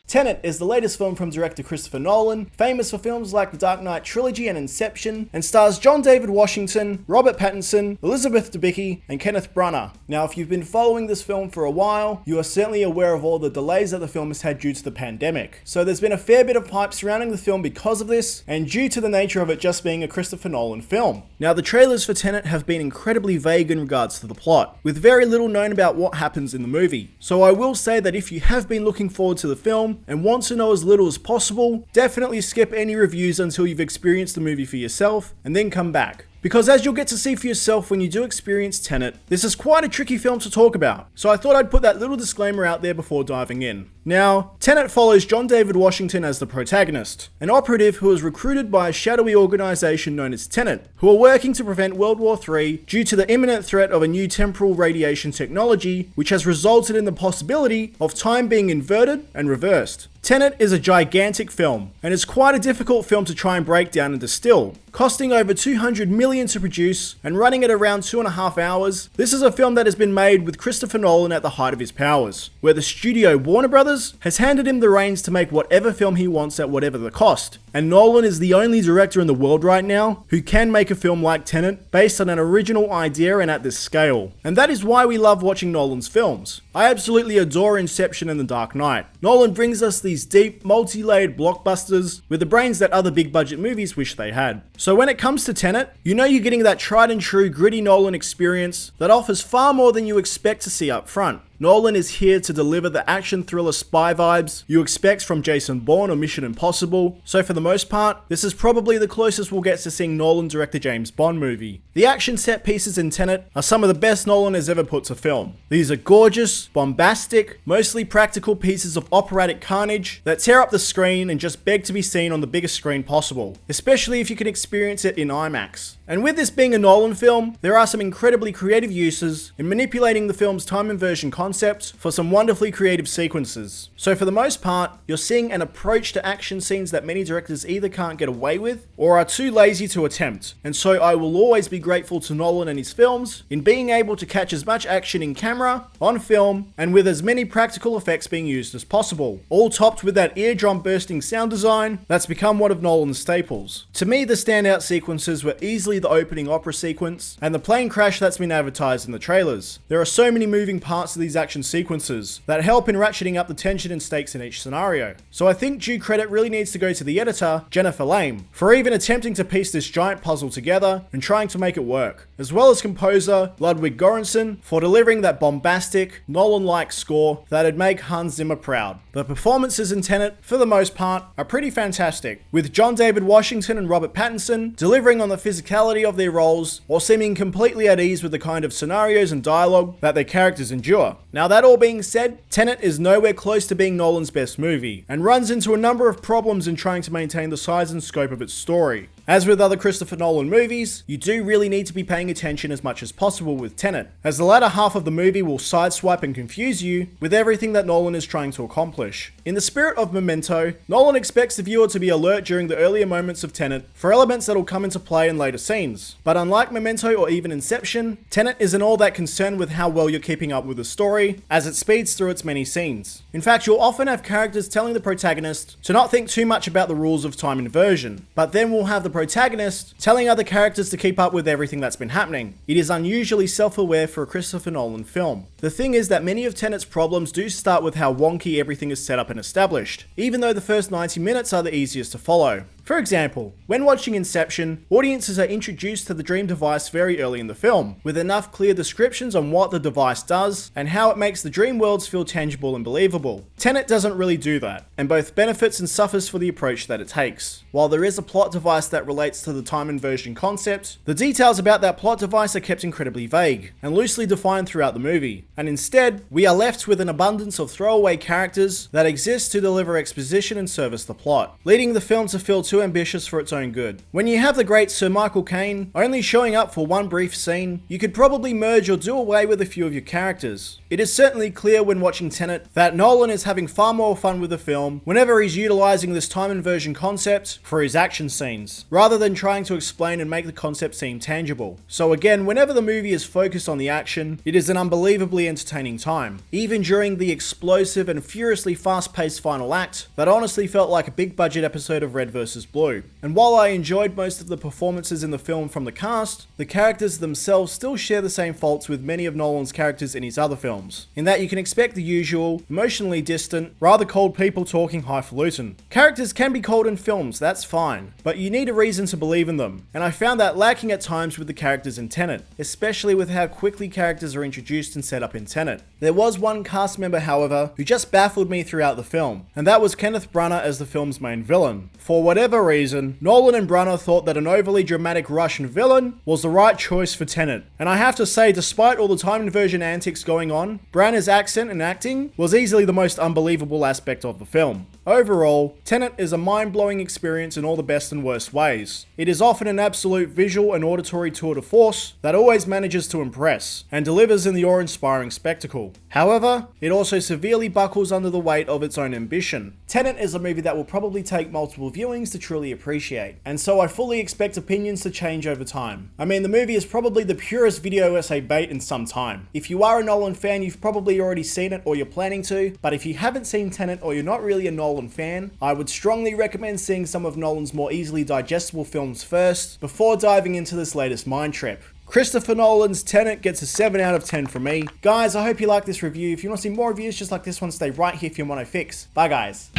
Tenet is the latest film from director Christopher Nolan, famous for films like the Dark Knight trilogy and Inception, and stars John David Washington, Robert Pattinson, Elizabeth Debicki, and Kenneth Branagh. Now, if you've been following this film for a while, you are certainly aware of all the delays that the film has had due to the pandemic. So there's been a fair bit of hype surrounding the film because of this, and due to the nature of it just being a Christopher Nolan film. Now, the trailers for Tenet have been incredibly vague in regards to the plot, with very little known about what happens in the movie. So I will say that if you have been looking forward to the film, and want to know as little as possible, definitely skip any reviews until you've experienced the movie for yourself, and then come back. Because as you'll get to see for yourself when you do experience Tenet, this is quite a tricky film to talk about, so I thought I'd put that little disclaimer out there before diving in. Now, Tenet follows John David Washington as the protagonist, an operative who is recruited by a shadowy organisation known as Tenet, who are working to prevent World War III due to the imminent threat of a new temporal radiation technology, which has resulted in the possibility of time being inverted and reversed. Tenet is a gigantic film, and it's quite a difficult film to try and break down and distill. Costing over $200 million to produce and running at around 2.5 hours, this is a film that has been made with Christopher Nolan at the height of his powers, where the studio Warner Brothers has handed him the reins to make whatever film he wants at whatever the cost. And Nolan is the only director in the world right now who can make a film like Tenet based on an original idea and at this scale. And that is why we love watching Nolan's films. I absolutely adore Inception and The Dark Knight. Nolan brings us these deep, multi-layered blockbusters with the brains that other big budget movies wish they had. So when it comes to Tenet, you know you're getting that tried and true gritty Nolan experience that offers far more than you expect to see up front. Nolan is here to deliver the action thriller spy vibes you expect from Jason Bourne or Mission Impossible, so for the most part, this is probably the closest we'll get to seeing Nolan direct a James Bond movie. The action set pieces in Tenet are some of the best Nolan has ever put to film. These are gorgeous, bombastic, mostly practical pieces of operatic carnage that tear up the screen and just beg to be seen on the biggest screen possible, especially if you can experience it in IMAX. And with this being a Nolan film, there are some incredibly creative uses in manipulating the film's time inversion concept for some wonderfully creative sequences. So for the most part, you're seeing an approach to action scenes that many directors either can't get away with or are too lazy to attempt. And so I will always be grateful to Nolan and his films in being able to catch as much action in camera, on film, and with as many practical effects being used as possible. All topped with that eardrum bursting sound design that's become one of Nolan's staples. To me, the standout sequences were easily the opening opera sequence and the plane crash that's been advertised in the trailers. There are so many moving parts to these action sequences that help in ratcheting up the tension and stakes in each scenario. So I think due credit really needs to go to the editor, Jennifer Lame, for even attempting to piece this giant puzzle together and trying to make it work, as well as composer Ludwig Göransson for delivering that bombastic, Nolan-like score that'd make Hans Zimmer proud. The performances in Tenet, for the most part, are pretty fantastic, with John David Washington and Robert Pattinson delivering on the physicality of their roles while seeming completely at ease with the kind of scenarios and dialogue that their characters endure. Now that all being said, Tenet is nowhere close to being Nolan's best movie, and runs into a number of problems in trying to maintain the size and scope of its story. As with other Christopher Nolan movies, you do really need to be paying attention as much as possible with Tenet, as the latter half of the movie will sideswipe and confuse you with everything that Nolan is trying to accomplish. In the spirit of Memento, Nolan expects the viewer to be alert during the earlier moments of Tenet for elements that will come into play in later scenes. But unlike Memento or even Inception, Tenet isn't all that concerned with how well you're keeping up with the story, as it speeds through its many scenes. In fact, you'll often have characters telling the protagonist to not think too much about the rules of time inversion, but then we'll have the protagonist telling other characters to keep up with everything that's been happening. It is unusually self-aware for a Christopher Nolan film. The thing is that many of Tenet's problems do start with how wonky everything is set up and established, even though the first 90 minutes are the easiest to follow. For example, when watching Inception, audiences are introduced to the dream device very early in the film, with enough clear descriptions on what the device does and how it makes the dream worlds feel tangible and believable. Tenet doesn't really do that, and both benefits and suffers for the approach that it takes. While there is a plot device that relates to the time inversion concept, the details about that plot device are kept incredibly vague and loosely defined throughout the movie, and instead, we are left with an abundance of throwaway characters that exist to deliver exposition and service the plot, leading the film to feel too ambitious for its own good. When you have the great Sir Michael Caine only showing up for one brief scene, you could probably merge or do away with a few of your characters. It is certainly clear when watching Tenet that Nolan is having far more fun with the film whenever he's utilizing this time inversion concept for his action scenes, rather than trying to explain and make the concept seem tangible. So again, whenever the movie is focused on the action, it is an unbelievably entertaining time. Even during the explosive and furiously fast-paced final act, that honestly felt like a big budget episode of Red vs. Blue. And while I enjoyed most of the performances in the film from the cast, the characters themselves still share the same faults with many of Nolan's characters in his other films, in that you can expect the usual, emotionally distant, rather cold people talking highfalutin. Characters can be cold in films, that's fine, but you need a reason to believe in them, and I found that lacking at times with the characters in Tenet, especially with how quickly characters are introduced and set up in Tenet. There was one cast member, however, who just baffled me throughout the film, and that was Kenneth Branagh as the film's main villain. For whatever reason, Nolan and Branagh thought that an overly dramatic Russian villain was the right choice for Tenet, and I have to say, despite all the time inversion antics going on, Branagh's accent and acting was easily the most unbelievable aspect of the film. Overall, Tenet is a mind-blowing experience in all the best and worst ways. It is often an absolute visual and auditory tour de force that always manages to impress, and delivers in the awe-inspiring spectacle. However, it also severely buckles under the weight of its own ambition. Tenet is a movie that will probably take multiple viewings to truly appreciate, and so I fully expect opinions to change over time. I mean, the movie is probably the purest video essay bait in some time. If you are a Nolan fan, you've probably already seen it or you're planning to, but if you haven't seen Tenet or you're not really a Nolan fan, I would strongly recommend seeing some of Nolan's more easily digestible films first, before diving into this latest mind trip. Christopher Nolan's Tenet gets a 7 out of 10 from me. Guys, I hope you like this review. If you want to see more reviews just like this one, stay right here for your Mono Fix. Bye guys.